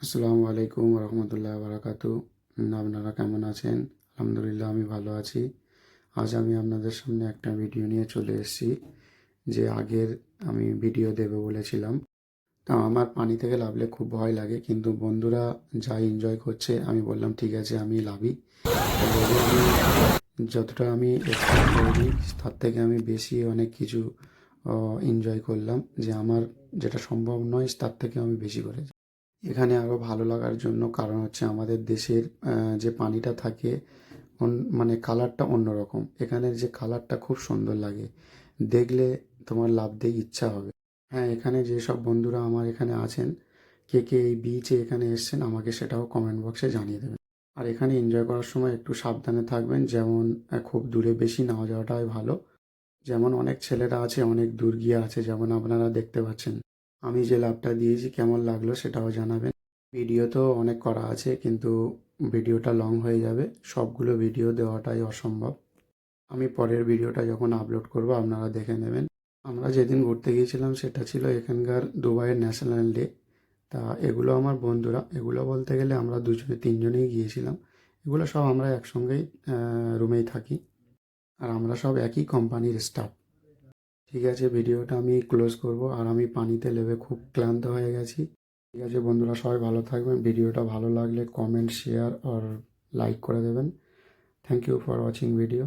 আসসালামু আলাইকুম রহমতুল্লাহ বারাকাতু। আপনারা কেমন আছেন? আলহামদুলিল্লাহ আমি ভালো আছি। আজ আমি আপনাদের সামনে একটা ভিডিও নিয়ে চলে এসেছি, যে আগের আমি ভিডিও দেবো বলেছিলাম। তা আমার পানি থেকে নামলে খুব ভয় লাগে, কিন্তু বন্ধুরা যা এনজয় করছে আমি বললাম ঠিক আছে আমি নামি। তবে যতটা আমি এক্সপেক্ট করিনি তার থেকে আমি বেশি অনেক কিছু এনজয় করলাম, যে আমার যেটা সম্ভব নয় তার থেকে আমি বেশি করেছি। এখানে আরও ভালো লাগার জন্য কারণ হচ্ছে আমাদের দেশের যে পানিটা থাকে মানে কালারটা অন্যরকম। এখানের যে কালারটা খুব সুন্দর লাগে, দেখলে তোমার লাফতেই ইচ্ছা হবে। হ্যাঁ, এখানে যেসব বন্ধুরা আমার এখানে আছেন, কে কে এই বিচে এখানে এসছেন আমাকে সেটাও কমেন্ট বক্সে জানিয়ে দেবেন। আর এখানে এনজয় করার সময় একটু সাবধানে থাকবেন, যেমন খুব দূরে বেশি না যাওয়াটাই ভালো। যেমন অনেক ছেলেরা আছে অনেক দূর গিয়ে আছে, যেমন আপনারা দেখতে পাচ্ছেন। আমি যে লাভটা দিয়েছি কেমন লাগলো সেটাও জানাবেন। ভিডিও তো অনেক করা আছে, কিন্তু ভিডিওটা লং হয়ে যাবে, সবগুলো ভিডিও দেওয়াটাই অসম্ভব। আমি পরের ভিডিওটা যখন আপলোড করব আপনারা দেখে নেবেন। আমরা যেদিন ঘুরতে গিয়েছিলাম সেটা ছিল এখানকার দুবাইয়ের ন্যাশনাল ডে। তা এগুলো আমার বন্ধুরা, এগুলো বলতে গেলে আমরা দুজনে তিনজনেই গিয়েছিলাম। এগুলো সব আমরা একসঙ্গেই রুমেই থাকি, আর আমরা সব একই কোম্পানির স্টাফ। ঠিক আছে, ভিডিওটা আমি ক্লোজ করব, আর আমি পানিতে নেমে খুব ক্লান্ত হয়ে গেছি। ঠিক আছে বন্ধুরা, সবাই ভালো থাকবেন। ভিডিওটা ভালো লাগলে কমেন্ট, শেয়ার আর লাইক করে দেবেন। Thank you for watching video.